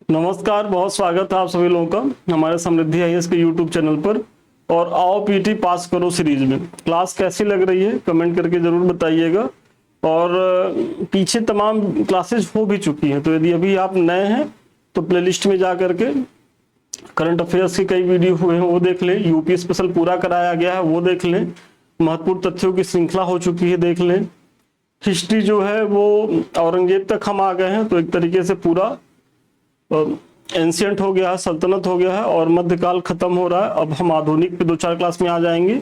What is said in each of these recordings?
नमस्कार, बहुत स्वागत है आप सभी लोगों का हमारे समृद्धि आईएएस के यूट्यूब चैनल पर। और आओ पीटी पास करो सीरीज में क्लास कैसी लग रही है कमेंट करके जरूर बताइएगा। और पीछे तमाम क्लासेस हो भी चुकी हैं, तो यदि अभी आप नए हैं तो प्लेलिस्ट में जा करके करंट अफेयर्स के कई वीडियो हुए हैं वो देख लें, यूपी स्पेशल पूरा कराया गया है वो देख लें, महत्वपूर्ण तथ्यों की श्रृंखला हो चुकी है देख लें, हिस्ट्री जो है वो औरंगजेब तक हम आ गए हैं, तो एक तरीके से पूरा एंशियंट हो गया है, सल्तनत हो गया है और मध्यकाल खत्म हो रहा है। अब हम आधुनिक पे 2-4 क्लास में आ जाएंगे।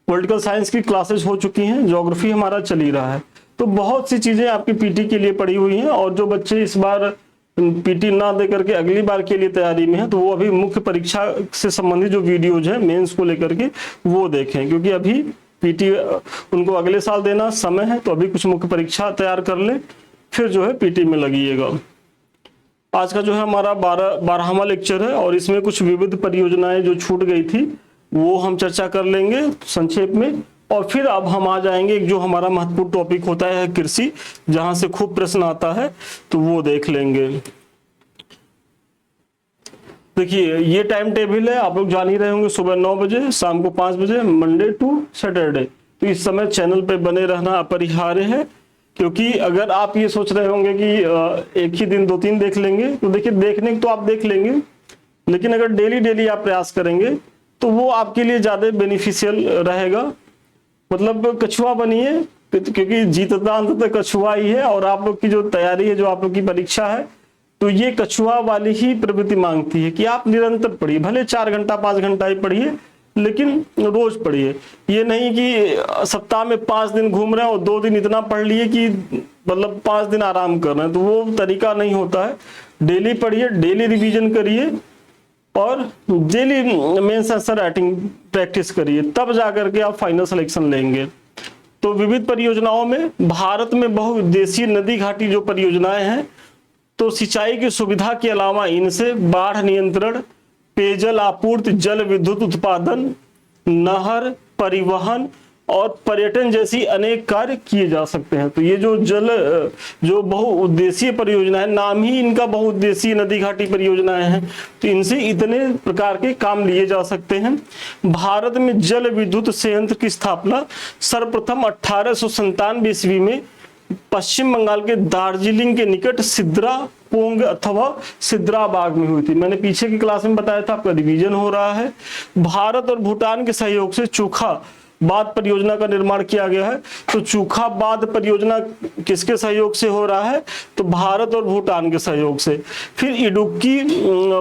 पॉलिटिकल साइंस की क्लासेस हो चुकी हैं, ज्योग्राफी हमारा चल ही रहा है, तो बहुत सी चीजें आपकी पीटी के लिए पड़ी हुई हैं। और जो बच्चे इस बार पीटी ना दे करके अगली बार के लिए तैयारी में है, तो वो अभी मुख्य परीक्षा से संबंधित जो वीडियोज है मेंस को लेकर के वो देखें, क्योंकि अभी पीटी उनको अगले साल देना समय है, तो अभी कुछ मुख्य परीक्षा तैयार कर ले, फिर जो है पीटी में लगिएगा। आज का जो है हमारा 12वां लेक्चर है और इसमें कुछ विविध परियोजनाएं जो छूट गई थी वो हम चर्चा कर लेंगे संक्षेप में। और फिर अब हम आ जाएंगे जो हमारा महत्वपूर्ण टॉपिक होता है कृषि, जहां से खूब प्रश्न आता है, तो वो देख लेंगे। देखिए ये टाइम टेबल है, आप लोग जान ही रहे होंगे, सुबह 9 बजे, शाम को 5 बजे, मंडे टू सैटरडे। तो इस समय चैनल पे बने रहना अपरिहार्य है, क्योंकि अगर आप ये सोच रहे होंगे कि एक ही दिन 2-3 देख लेंगे, तो देखिए देखने तो आप देख लेंगे, लेकिन अगर डेली आप प्रयास करेंगे तो वो आपके लिए ज्यादा बेनिफिशियल रहेगा। मतलब कछुआ बनिए, क्योंकि जीतता अंततः कछुआ ही है। और आप लोग की जो तैयारी है, जो आप लोग की परीक्षा है, तो ये कछुआ वाली ही प्रवृत्ति मांगती है कि आप निरंतर पढ़िए, भले 4 घंटा 5 घंटा ही पढ़िए, लेकिन रोज पढ़िए। ये नहीं कि सप्ताह में 5 दिन घूम रहे हैं और 2 दिन इतना पढ़ लिए कि मतलब 5 दिन आराम कर रहे हैं, तो वो तरीका नहीं होता है। डेली पढ़िए, डेली रिवीजन करिए और daily mains answer writing practice करिए, तब जाकर के आप फाइनल सिलेक्शन लेंगे। तो विविध परियोजनाओं में भारत में बहुउद्देशीय नदी घाटी जो परियोजनाएं हैं, तो सिंचाई की सुविधा के अलावा इनसे बाढ़ नियंत्रण, पेयजल आपूर्ति, जल विद्युत उत्पादन, नहर, परिवहन और पर्यटन जैसी अनेक कार्य किए जा सकते हैं। तो ये जो बहुउद्देशीय परियोजना है, नाम ही इनका बहुउद्देशीय नदी घाटी परियोजनाएं हैं, तो इनसे इतने प्रकार के काम लिए जा सकते हैं। भारत में जल विद्युत संयंत्र की स्थापना सर्वप्रथम 1897 ईस्वी में पश्चिम बंगाल के दार्जिलिंग के निकट सिद्रापोंग अथवा सिद्राबाग में हुई थी। मैंने पीछे की क्लास में बताया था, आपका रिवीजन हो रहा है। भारत और भूटान के सहयोग से चूखा बांध परियोजना का निर्माण किया गया है। तो चूखा बांध परियोजना किसके सहयोग से हो रहा है? तो भारत और भूटान के सहयोग से। फिर इडुक्की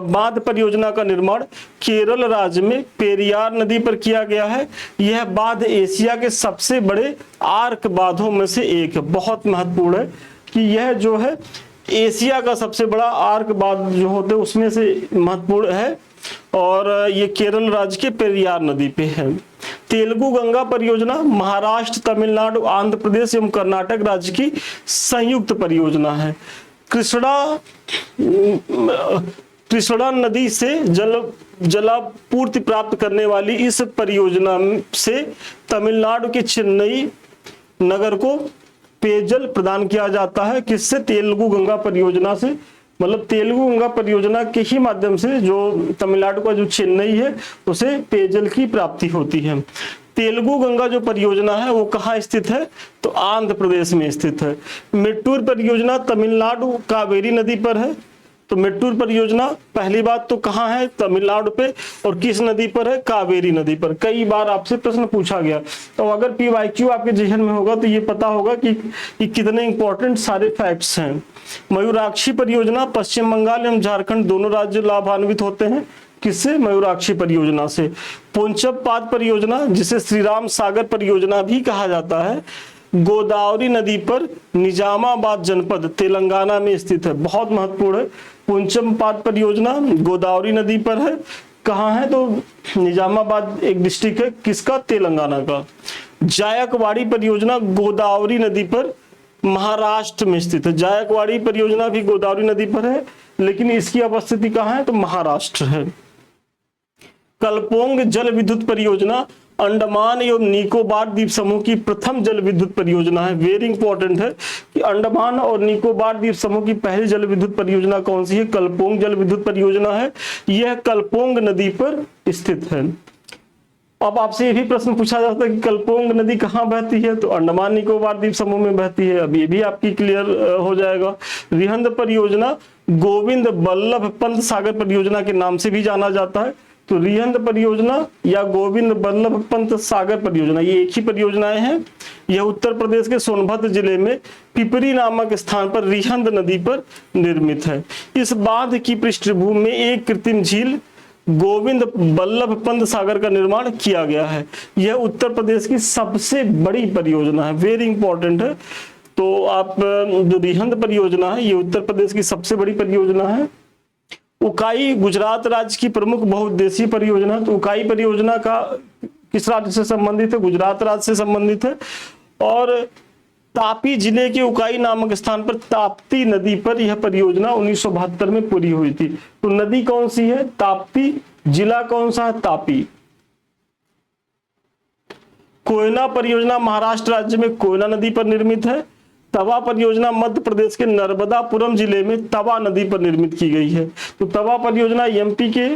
बांध परियोजना का निर्माण केरल राज्य में पेरियार नदी पर किया गया है। यह बांध एशिया के सबसे बड़े आर्क बांधों में से एक है। बहुत महत्वपूर्ण है कि यह जो है एशिया का सबसे बड़ा आर्क बांध जो होते हैं उसमें से महत्वपूर्ण है, और ये केरल राज्य के पेरियार नदी पे है। तेलुगु गंगा परियोजना महाराष्ट्र, तमिलनाडु, आंध्र प्रदेश एवं कर्नाटक राज्य की संयुक्त परियोजना है। कृष्णा नदी से जलापूर्ति प्राप्त करने वाली इस परियोजना से तमिलनाडु के चेन्नई नगर को पेयजल प्रदान किया जाता है। किससे? तेलुगु गंगा परियोजना से। मतलब तेलुगु गंगा परियोजना के ही माध्यम से जो तमिलनाडु का जो चेन्नई है उसे पेयजल की प्राप्ति होती है। तेलुगु गंगा जो परियोजना है वो कहाँ स्थित है? तो आंध्र प्रदेश में स्थित है। मेट्टूर परियोजना तमिलनाडु कावेरी नदी पर है। तो मेट्टूर परियोजना पहली बात तो कहाँ है? तमिलनाडु पे। और किस नदी पर है? कावेरी नदी पर। कई बार आपसे प्रश्न पूछा गया, तो अगर पीवाईक्यू आपके जहन में होगा तो ये पता होगा कि कितने इंपॉर्टेंट सारे फैक्ट्स हैं। मयूराक्षी परियोजना पश्चिम बंगाल एवं झारखंड दोनों राज्य लाभान्वित होते हैं। किससे? मयूराक्षी परियोजना से। पोंचप पाद परियोजना, जिसे श्री राम सागर परियोजना भी कहा जाता है, गोदावरी नदी पर निजामाबाद जनपद तेलंगाना में स्थित है। बहुत महत्वपूर्ण है। पुंचम पाद परियोजना गोदावरी नदी पर है। कहाँ है? तो निजामाबाद एक डिस्ट्रिक्ट है, किसका? तेलंगाना का। जायकवाड़ी परियोजना गोदावरी नदी पर महाराष्ट्र में स्थित है। जायकवाड़ी परियोजना भी गोदावरी नदी पर है, लेकिन इसकी अवस्थिति कहाँ है? तो महाराष्ट्र है। कलपोंग जल विद्युत परियोजना अंडमान एवं निकोबार द्वीप समूह की प्रथम जल विद्युत परियोजना है। वेरी इंपॉर्टेंट है कि अंडमान और निकोबार द्वीप समूह की पहली जल विद्युत परियोजना कौन सी है? कलपोंग जल विद्युत परियोजना है। यह कलपोंग नदी पर स्थित है। अब आपसे ये भी प्रश्न पूछा जाता है कि कलपोंग नदी कहाँ बहती है? तो अंडमान निकोबार द्वीप समूह में बहती है। अब ये भी आपकी क्लियर हो जाएगा। रिहंद परियोजना गोविंद बल्लभ पंत सागर परियोजना के नाम से भी जाना जाता है। तो रिहंद परियोजना या गोविंद बल्लभ पंत सागर परियोजना, ये एक ही परियोजनाएं हैं। यह उत्तर प्रदेश के सोनभद्र जिले में पिपरी नामक स्थान पर रिहंद नदी पर निर्मित है। इस बांध की पृष्ठभूमि में एक कृत्रिम झील गोविंद बल्लभ पंत सागर का निर्माण किया गया है। यह उत्तर प्रदेश की सबसे बड़ी परियोजना है। वेरी इंपॉर्टेंट है। तो आप जो रिहंद परियोजना है, ये उत्तर प्रदेश की सबसे बड़ी परियोजना है। उकाई गुजरात राज्य की प्रमुख बहुउद्देशीय परियोजना। तो उकाई परियोजना का किस राज्य से संबंधित है? गुजरात राज्य से संबंधित है। और तापी जिले के उकाई नामक स्थान पर ताप्ती नदी पर यह परियोजना 1972 में पूरी हुई थी। तो नदी कौन सी है? ताप्ती। जिला कौन सा है? तापी। कोयना परियोजना महाराष्ट्र राज्य में कोयना नदी पर निर्मित है। तवा परियोजना मध्य प्रदेश के नर्मदापुरम जिले में तवा नदी पर निर्मित की गई है। तो तवा परियोजना एमपी के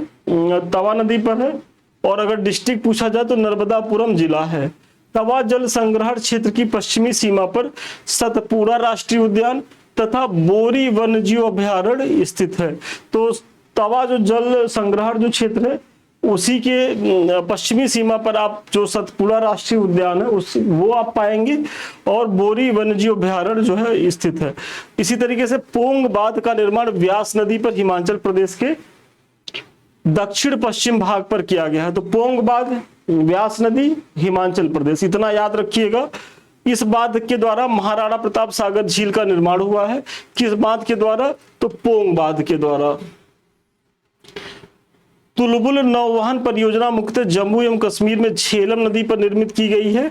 तवा नदी पर है। और अगर डिस्ट्रिक्ट पूछा जाए तो नर्मदापुरम जिला है। तवा जल संग्रहण क्षेत्र की पश्चिमी सीमा पर सतपुड़ा राष्ट्रीय उद्यान तथा बोरी वन्यजीव अभयारण्य स्थित है। तो तवा जो जल संग्रहण जो क्षेत्र है, उसी के पश्चिमी सीमा पर आप जो सतपुड़ा राष्ट्रीय उद्यान है वो आप पाएंगे। और बोरी वन्यजीव अभयारण्य जो है स्थित है। इसी तरीके से पोंग बांध का निर्माण व्यास नदी पर हिमाचल प्रदेश के दक्षिण पश्चिम भाग पर किया गया है। तो पोंग बांध, व्यास नदी, हिमाचल प्रदेश, इतना याद रखिएगा। इस बांध के द्वारा महाराणा प्रताप सागर झील का निर्माण हुआ है। किस बांध के द्वारा? तो पोंग बांध के द्वारा। तुलबुल नौवहन परियोजना मुख्यतः जम्मू एवं कश्मीर में झेलम नदी पर निर्मित की गई है।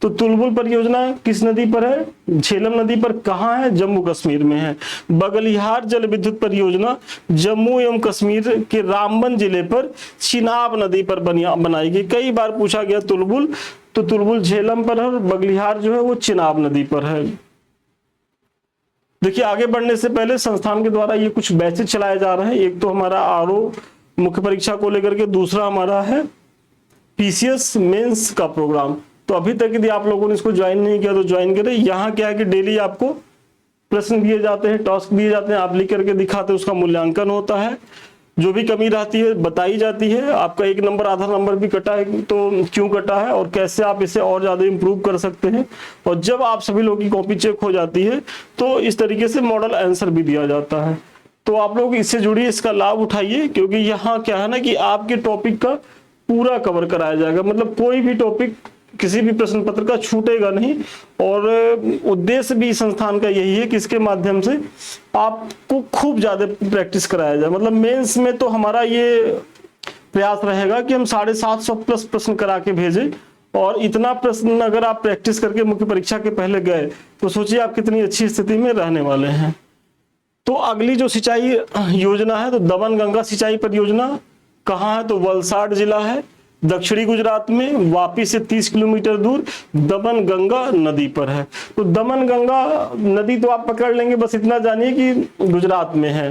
तो तुलबुल परियोजना किस नदी पर है? झेलम नदी पर। कहाँ है? जम्मू कश्मीर में है। बगलिहार जल विद्युत परियोजना जम्मू एवं कश्मीर के रामबन जिले पर चिनाब नदी पर बनाई गई। कई बार पूछा गया तुलबुल, तो तुलबुल झेलम पर है और बगलिहार जो है वो चिनाब नदी पर है। देखिए, आगे बढ़ने से पहले संस्थान के द्वारा ये कुछ बैचेज चलाए जा रहे हैं। एक तो हमारा आरओ मुख्य परीक्षा को लेकर के, दूसरा हमारा है पीसीएस मेंस का प्रोग्राम। तो अभी तक यदि आप लोगों ने इसको ज्वाइन नहीं किया तो ज्वाइन करें। यहाँ क्या है कि डेली आपको प्रश्न दिए जाते हैं, टास्क दिए जाते हैं, आप लिख करके दिखाते हैं, उसका मूल्यांकन होता है। जो भी कमी रहती है बताई जाती है। आपका 1 नंबर आधा नंबर भी कटा है तो क्यों कटा है और कैसे आप इसे और ज्यादा इंप्रूव कर सकते हैं। और जब आप सभी लोगों की कॉपी चेक हो जाती है तो इस तरीके से मॉडल आंसर भी दिया जाता है। तो आप लोग इससे जुड़िए, इसका लाभ उठाइए, क्योंकि यहाँ क्या है ना कि आपके टॉपिक का पूरा कवर कराया जाएगा। मतलब कोई भी टॉपिक किसी भी प्रश्न पत्र का छूटेगा नहीं। और उद्देश्य भी संस्थान का यही है कि इसके माध्यम से आपको खूब ज्यादा प्रैक्टिस कराया जाए। मतलब मेंस में तो हमारा ये प्रयास रहेगा कि हम 750 प्लस प्रश्न करा के भेजें। और इतना प्रश्न अगर आप प्रैक्टिस करके मुख्य परीक्षा के पहले गए तो सोचिए आप कितनी अच्छी स्थिति में रहने वाले हैं। तो अगली जो सिंचाई योजना है तो दमन गंगा सिंचाई परियोजना कहाँ है? तो वलसाड जिला है, दक्षिणी गुजरात में, वापी से 30 किलोमीटर दूर दमन गंगा नदी पर है। तो दमन गंगा नदी तो आप पकड़ लेंगे, बस इतना जानिए कि गुजरात में है।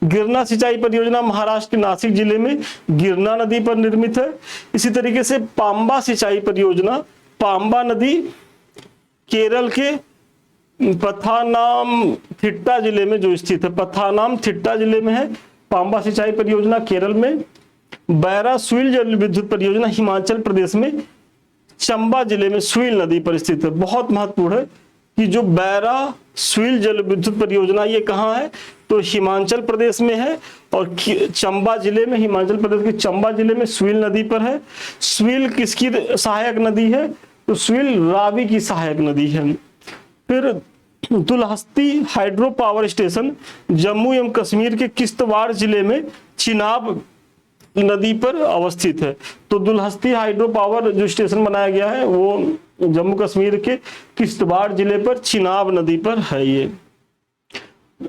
गिरना सिंचाई परियोजना महाराष्ट्र के नासिक जिले में गिरना नदी पर निर्मित है। इसी तरीके से पांबा सिंचाई परियोजना पांबा नदी केरल के पथानामथिट्टा जिले में जो स्थित है, पथानामथिट्टा जिले में है पांबा सिंचाई परियोजना केरल में। बैरा सुइल जल विद्युत परियोजना हिमाचल प्रदेश में चंबा जिले में सुइल नदी पर स्थित है। बहुत महत्वपूर्ण है कि जो बैरा सुइल जल विद्युत परियोजना ये कहाँ है? तो हिमाचल प्रदेश में है। और चंबा जिले में, हिमाचल प्रदेश के चंबा जिले में सुइल नदी पर है। सुइल किसकी सहायक नदी है? तो सुइल रावी की सहायक नदी है। फिर Dulhasti hydro power station Jammu एवं कश्मीर के किश्तवाड़ जिले में चिनाब नदी पर अवस्थित है। तो दुलहस्ती हाइड्रो पावर जो स्टेशन बनाया गया है वो जम्मू कश्मीर के किश्तवाड़ जिले पर चिनाब नदी पर है। ये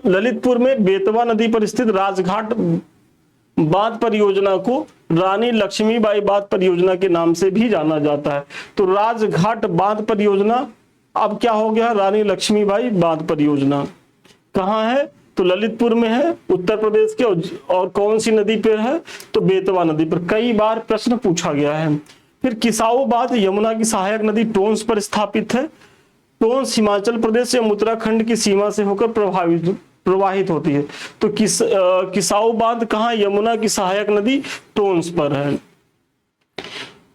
ललितपुर में बेतवा नदी पर स्थित राजघाट बांध परियोजना को रानी लक्ष्मीबाई बांध परियोजना के नाम से भी जाना जाता है। तो राजघाट बांध परियोजना अब क्या हो गया, रानी लक्ष्मीबाई बांध परियोजना। कहाँ है, तो ललितपुर में है उत्तर प्रदेश के, और कौन सी नदी पर है, तो बेतवा नदी पर। कई बार प्रश्न पूछा गया है। फिर किसाऊ बांध यमुना की सहायक नदी टोंस पर स्थापित है। टोंस हिमाचल प्रदेश एवं उत्तराखंड की सीमा से होकर प्रवाहित होती है। तो किसाऊ बांध कहाँ, यमुना की सहायक नदी टोंस पर है।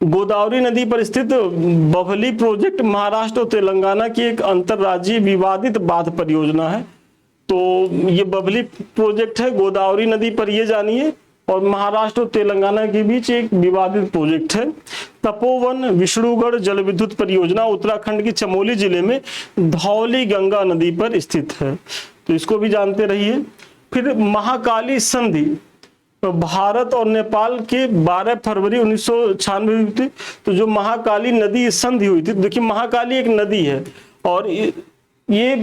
गोदावरी नदी पर स्थित बभली प्रोजेक्ट महाराष्ट्र और तेलंगाना की एक अंतरराज्यीय विवादित बांध परियोजना है। तो ये बभली प्रोजेक्ट है गोदावरी नदी पर, ये जानिए, और महाराष्ट्र और तेलंगाना के बीच एक विवादित प्रोजेक्ट है। तपोवन विष्णुगढ़ जल विद्युत परियोजना उत्तराखंड के चमोली जिले में धौली गंगा नदी पर स्थित है। तो इसको भी जानते रहिए। फिर महाकाली संधि तो भारत और नेपाल के 12 फरवरी 1996 हुई थी। तो जो महाकाली नदी संधि हुई थी, देखिए महाकाली एक नदी है और ये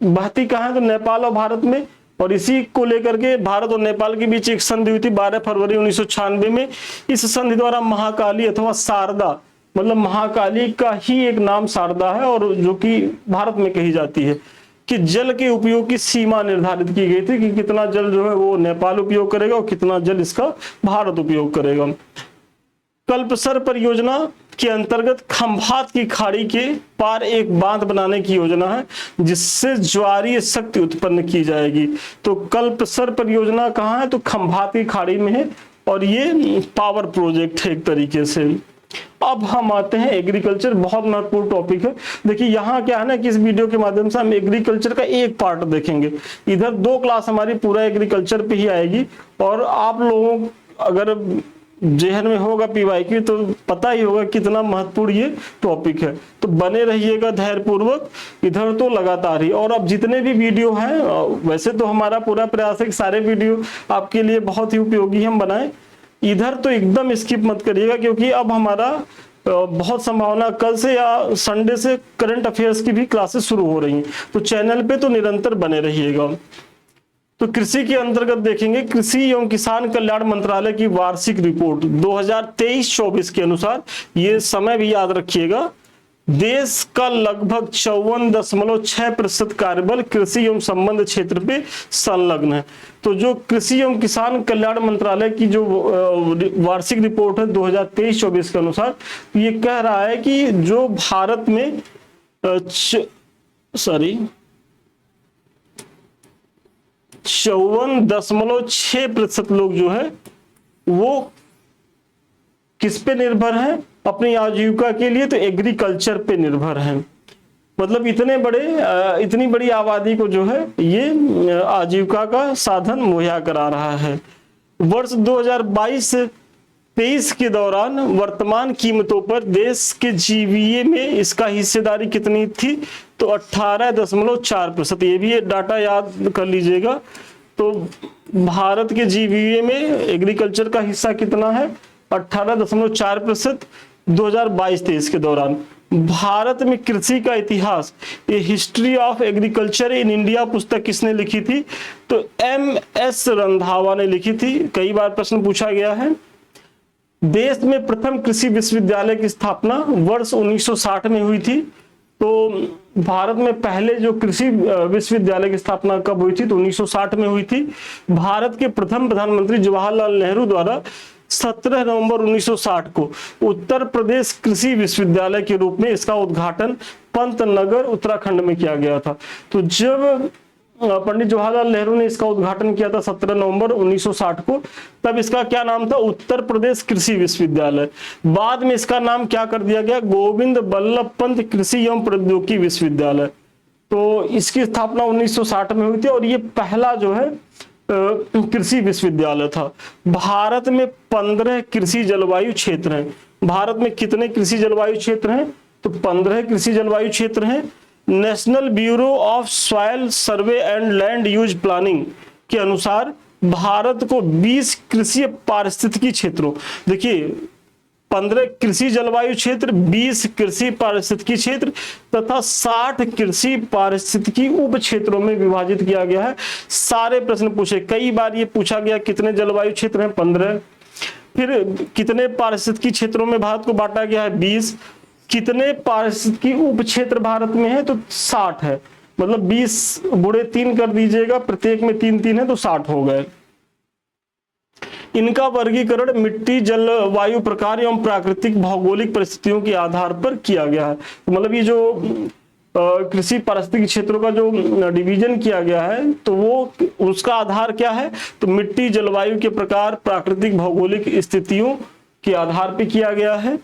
बहती कहाँ है, तो नेपाल और भारत में, और इसी को लेकर के भारत और नेपाल के बीच एक संधि हुई थी 12 फरवरी 1996 में। इस संधि द्वारा महाकाली अथवा शारदा, मतलब महाकाली का ही एक नाम शारदा है, और जो कि भारत में कही जाती है, कि जल के उपयोग की सीमा निर्धारित की गई थी कि कितना जल जो है वो नेपाल उपयोग करेगा और कितना जल इसका भारत उपयोग करेगा। कल्पसर परियोजना के अंतर्गत खंभात की खाड़ी के पार एक बांध बनाने की योजना है जिससे ज्वारीय शक्ति उत्पन्न की जाएगी। तो कल्पसर परियोजना कहाँ है, तो खंभात की खाड़ी में है, और ये पावर प्रोजेक्ट है एक तरीके से। अब हम आते हैं एग्रीकल्चर, बहुत महत्वपूर्ण टॉपिक है। देखिए यहाँ क्या है ना कि इस वीडियो के माध्यम से हम एग्रीकल्चर का एक पार्ट देखेंगे। इधर 2 क्लास हमारी पूरा एग्रीकल्चर पे ही आएगी, और आप लोगों अगर जेहन में होगा पीवाईक्यू तो पता ही होगा कितना महत्वपूर्ण ये टॉपिक है। तो बने रहिएगा धैर्यपूर्वक, इधर तो लगातार ही। और अब जितने भी वीडियो हैं, वैसे तो हमारा पूरा प्रयास है कि सारे वीडियो आपके लिए बहुत ही उपयोगी हम बनाएं, इधर तो एकदम स्किप मत करिएगा, क्योंकि अब हमारा बहुत संभावना कल से या संडे से करंट अफेयर्स की भी क्लासेस शुरू हो रही हैं। तो चैनल पे तो निरंतर बने रहिएगा। तो कृषि के अंतर्गत देखेंगे कृषि एवं किसान कल्याण मंत्रालय की वार्षिक रिपोर्ट 2023-24 के अनुसार, ये समय भी याद रखिएगा, देश का लगभग 54.6% कार्यबल कृषि एवं संबंध क्षेत्र पे संलग्न है। तो जो कृषि एवं किसान कल्याण मंत्रालय की जो वार्षिक रिपोर्ट है 2023-24 के अनुसार, ये कह रहा है कि जो भारत में 54.6% लोग जो है वो किस पे निर्भर है अपनी आजीविका के लिए, तो एग्रीकल्चर पे निर्भर है। मतलब इतनी बड़ी आबादी को जो है ये आजीविका का साधन मुहैया करा रहा है। वर्ष 2022-23 के दौरान वर्तमान कीमतों पर देश के जीवीए में इसका हिस्सेदारी कितनी थी, तो 18.4%। ये भी डाटा याद कर लीजिएगा। तो भारत के जीवीए में एग्रीकल्चर का हिस्सा कितना है, 18.4% 2022-23 के दौरान। भारत में कृषि का इतिहास, ये history of agriculture in India पुस्तक किसने लिखी थी, तो MS रंधावा ने लिखी थी। कई बार प्रश्न पूछा गया है। देश में प्रथम कृषि विश्वविद्यालय की स्थापना वर्ष 1960 में हुई थी। तो भारत में पहले जो कृषि विश्वविद्यालय की स्थापना कब हुई थी, तो 1960 में हुई थी। भारत के प्रथम प्रधानमंत्री जवाहरलाल नेहरू द्वारा 17 नवंबर 1960 को उत्तर प्रदेश कृषि विश्वविद्यालय के रूप में इसका उद्घाटन पंतनगर उत्तराखंड में किया गया था। तो जब पंडित जवाहरलाल नेहरू ने इसका उद्घाटन किया था 17 नवंबर 1960 को, तब इसका क्या नाम था, उत्तर प्रदेश कृषि विश्वविद्यालय। बाद में इसका नाम क्या कर दिया गया, गोविंद बल्लभ पंत कृषि एवं प्रौद्योगिकी विश्वविद्यालय। तो इसकी स्थापना 1960 में हुई थी, और ये पहला जो है कृषि विश्वविद्यालय था। भारत में 15 कृषि जलवायु क्षेत्र हैं। भारत में कितने कृषि जलवायु क्षेत्र हैं, तो 15 कृषि जलवायु क्षेत्र हैं। National bureau of soil survey and land use planning के अनुसार भारत को 20 कृषि पारिस्थितिकी क्षेत्रों, देखिए 15 कृषि जलवायु क्षेत्र, 20 कृषि पारिस्थितिकी क्षेत्र तथा 60 कृषि पारिस्थितिकी उप क्षेत्रों में विभाजित किया गया है। सारे प्रश्न पूछे, कई बार ये पूछा गया कितने जलवायु क्षेत्र हैं, 15। फिर कितने पारिस्थितिकी क्षेत्रों में भारत को बांटा गया है, 20। कितने पारिस्थितिकी उप क्षेत्र भारत में है, तो 60 है। मतलब 20 गुणे 3 कर दीजिएगा, प्रत्येक में 3-3 है तो 60 हो गए। इनका वर्गीकरण मिट्टी, जल, वायु प्रकार एवं प्राकृतिक भौगोलिक परिस्थितियों के आधार पर किया गया है। तो मतलब ये जो कृषि पारिस्थितिक क्षेत्रों का जो डिवीजन किया गया है, तो वो उसका आधार क्या है, तो मिट्टी, जलवायु के प्रकार, प्राकृतिक भौगोलिक स्थितियों के आधार पर किया गया है।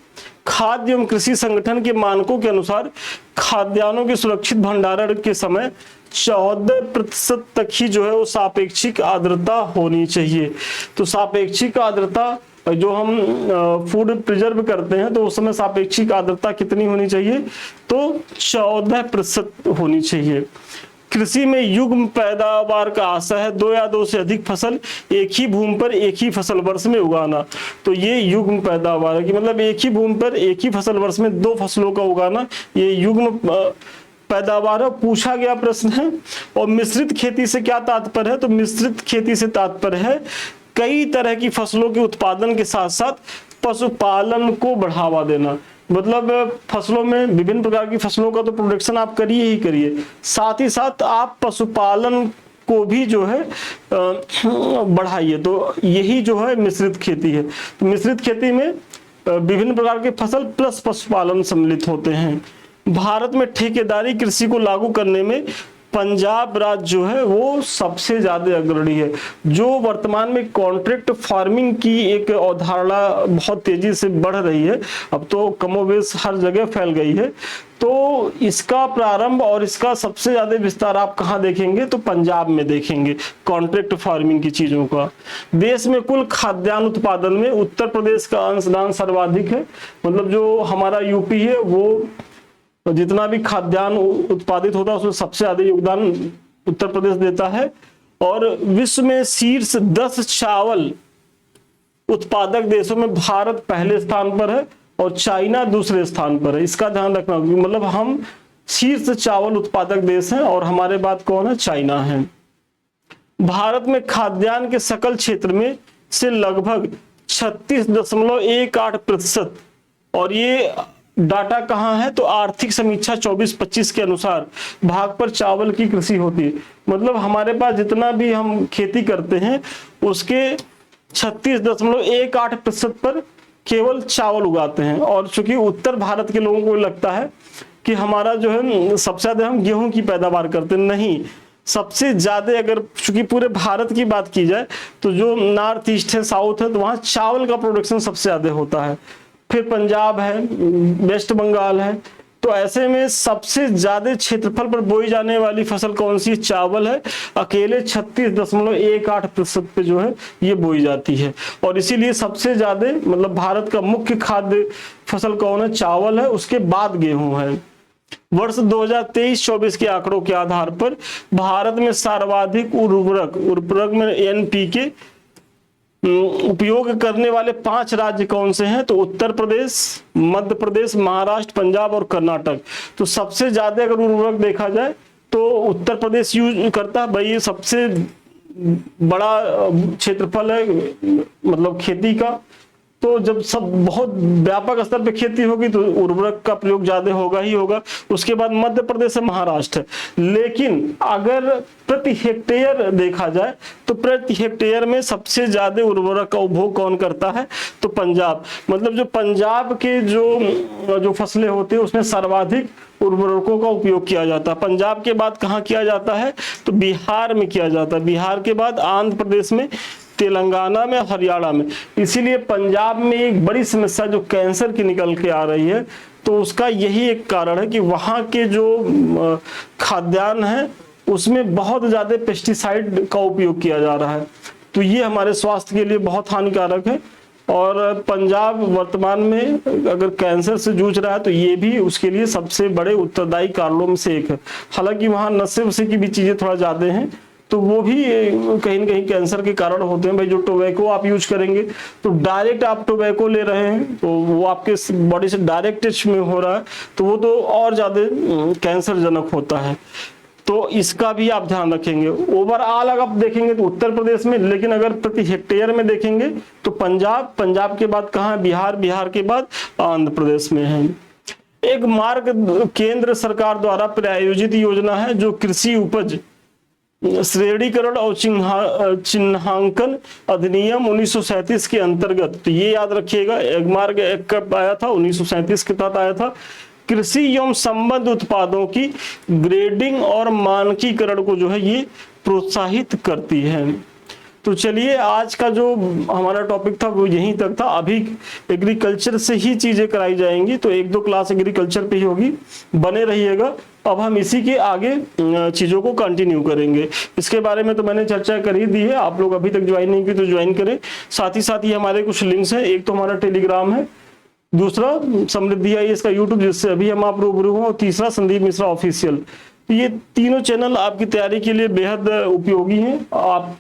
खाद्य एवं कृषि संगठन के मानकों के अनुसार खाद्यान्नों के सुरक्षित भंडारण के समय 14% तक ही जो है वो सापेक्षिक आर्द्रता होनी चाहिए। तो सापेक्षिक आर्द्रता, जो हम फूड प्रिजर्व करते हैं तो उस समय सापेक्षिक आर्द्रता कितनी होनी चाहिए, तो 14% होनी चाहिए। कृषि में युग्म पैदावार का आशय है 2 या 2 से अधिक फसल एक ही भूमि पर एक ही फसल वर्ष में उगाना। तो ये युग्म पैदावार है कि मतलब एक ही भूमि पर एक ही फसल वर्ष में 2 फसलों का उगाना, ये युग्म पैदावार पूछा गया प्रश्न है। और मिश्रित खेती से क्या तात्पर्य है, तो मिश्रित खेती से तात्पर्य है कई तरह की फसलों के उत्पादन के साथ साथ पशुपालन को बढ़ावा देना। मतलब फसलों में विभिन्न प्रकार की फसलों का तो प्रोडक्शन आप करिए ही करिए, साथ ही साथ आप पशुपालन को भी जो है बढ़ाइए। तो यही जो है मिश्रित खेती है। तो मिश्रित खेती में विभिन्न प्रकार के फसल प्लस पशुपालन सम्मिलित होते हैं। भारत में ठेकेदारी कृषि को लागू करने में पंजाब राज्य जो है वो सबसे ज्यादा अग्रणी है। जो वर्तमान में कॉन्ट्रैक्ट फार्मिंग की एक अवधारणा बहुत तेजी से बढ़ रही है, अब तो कमोबेश हर जगह फैल गई है, तो इसका प्रारंभ और इसका सबसे ज्यादा विस्तार आप कहाँ देखेंगे, तो पंजाब में देखेंगे कॉन्ट्रैक्ट फार्मिंग की चीजों का। देश में कुल खाद्यान्न उत्पादन में उत्तर प्रदेश का अंशदान सर्वाधिक है। मतलब जो हमारा यूपी है वो जितना भी खाद्यान्न उत्पादित होता है उसमें सबसे ज्यादा योगदान उत्तर प्रदेश देता है। और विश्व में शीर्ष 10 चावल उत्पादक देशों में भारत पहले स्थान पर है और चाइना दूसरे स्थान पर है। इसका ध्यान रखना, मतलब हम शीर्ष चावल उत्पादक देश हैं और हमारे बाद कौन है, चाइना है। भारत में खाद्यान्न के सकल क्षेत्र में से लगभग 36.18%, और ये डाटा कहाँ है, तो आर्थिक समीक्षा 24-25 के अनुसार भाग पर चावल की कृषि होती है। मतलब हमारे पास जितना भी हम खेती करते हैं उसके 36.18% पर केवल चावल उगाते हैं। और चूंकि उत्तर भारत के लोगों को लगता है कि हमारा जो है सबसे ज्यादा हम गेहूं की पैदावार करते हैं, नहीं, सबसे ज्यादा अगर चूंकि पूरे भारत की बात की जाए तो जो नॉर्थ ईस्ट है, साउथ है, तो वहां चावल का प्रोडक्शन सबसे ज्यादा होता है। फिर पंजाब है, वेस्ट बंगाल है। तो ऐसे में सबसे ज्यादा क्षेत्रफल पर बोई जाने वाली फसल कौन सी, चावल है। अकेले 36.18% पे जो है ये बोई जाती है। और इसीलिए सबसे ज्यादा मतलब भारत का मुख्य खाद्य फसल कौन है, चावल है, उसके बाद गेहूं है। वर्ष 2023-24 के आंकड़ों के आधार पर भारत में सर्वाधिक उर्वरक में NPK उपयोग करने वाले 5 राज्य कौन से हैं, तो उत्तर प्रदेश, मध्य प्रदेश, महाराष्ट्र, पंजाब और कर्नाटक। तो सबसे ज्यादा अगर उर्वरक देखा जाए तो उत्तर प्रदेश यूज करता है। भाई ये सबसे बड़ा क्षेत्रफल है मतलब खेती का, तो जब सब बहुत व्यापक स्तर पे खेती होगी तो उर्वरक का प्रयोग ज्यादा होगा ही होगा। उसके बाद मध्य प्रदेश और महाराष्ट्र है। लेकिन अगर प्रति हेक्टेयर देखा जाए तो प्रति हेक्टेयर में सबसे ज्यादा उर्वरक का उपभोग कौन करता है, तो पंजाब। मतलब जो पंजाब के जो फसलें होती है उसमें सर्वाधिक उर्वरकों का उपयोग किया जाता है। पंजाब के बाद कहाँ किया जाता है, तो बिहार में किया जाता है। बिहार के बाद आंध्र प्रदेश में, तेलंगाना में, हरियाणा में। इसीलिए पंजाब में एक बड़ी समस्या जो कैंसर की निकल के आ रही है, तो उसका यही एक कारण है कि वहाँ के जो खाद्यान्न है उसमें बहुत ज्यादा पेस्टिसाइड का उपयोग किया जा रहा है। तो ये हमारे स्वास्थ्य के लिए बहुत हानिकारक है। और पंजाब वर्तमान में अगर कैंसर से जूझ रहा है तो ये भी उसके लिए सबसे बड़े उत्तरदायी कारणों में से एक है। हालांकि वहाँ नशे वशे की भी चीजें थोड़ा ज्यादा हैं, तो वो भी कहीं ना कहीं कैंसर के कारण होते हैं। भाई जो टोबैको आप यूज करेंगे तो डायरेक्ट आप टोबैको ले रहे हैं तो वो आपके बॉडी से डायरेक्ट टच में हो रहा है, तो वो तो और ज्यादा कैंसर जनक होता है। तो इसका भी आप ध्यान रखेंगे। ओवरऑल अगर आप देखेंगे तो उत्तर प्रदेश में, लेकिन अगर प्रति हेक्टेयर में देखेंगे तो पंजाब के बाद कहाँ है? बिहार के बाद आंध्र प्रदेश में है। एक मार्ग केंद्र सरकार द्वारा प्रायोजित योजना है जो कृषि उपज श्रेणीकरण और चिन्हांकन अधिनियम 1937 के अंतर्गत, तो ये याद रखिएगा, एक मार्ग एक कब आया था? 1937 के तहत आया था। कृषि एवं संबद्ध उत्पादों की ग्रेडिंग और मानकीकरण को जो है ये प्रोत्साहित करती है। तो चलिए आज का जो हमारा टॉपिक था वो यहीं तक था। अभी एग्रीकल्चर से ही चीजें कराई जाएंगी, तो 1-2 क्लास एग्रीकल्चर पे ही होगी, बने रहिएगा। अब हम इसी के आगे चीजों को कंटिन्यू करेंगे। इसके बारे में तो मैंने चर्चा कर ही दी है, आप लोग अभी तक ज्वाइन नहीं की तो ज्वाइन करें। साथ ही हमारे कुछ लिंक्स हैं, एक तो हमारा टेलीग्राम है, दूसरा समृद्धि IAS का यूट्यूब जिससे अभी हम आप रूबरू हैं, और तीसरा संदीप मिश्रा ऑफिशियल। तो ये तीनों चैनल आपकी तैयारी के लिए बेहद उपयोगी हैं। आप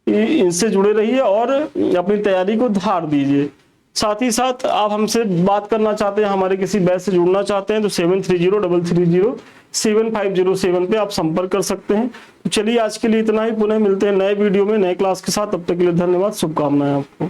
इनसे जुड़े रहिए और अपनी तैयारी को धार दीजिए। साथ ही साथ आप हमसे बात करना चाहते हैं, हमारे किसी बैच से जुड़ना चाहते हैं तो 7303075007 पे आप संपर्क कर सकते हैं। तो चलिए आज के लिए इतना ही, पुनः मिलते हैं नए वीडियो में नए क्लास के साथ। तब तक के लिए धन्यवाद, शुभकामनाएं आपको।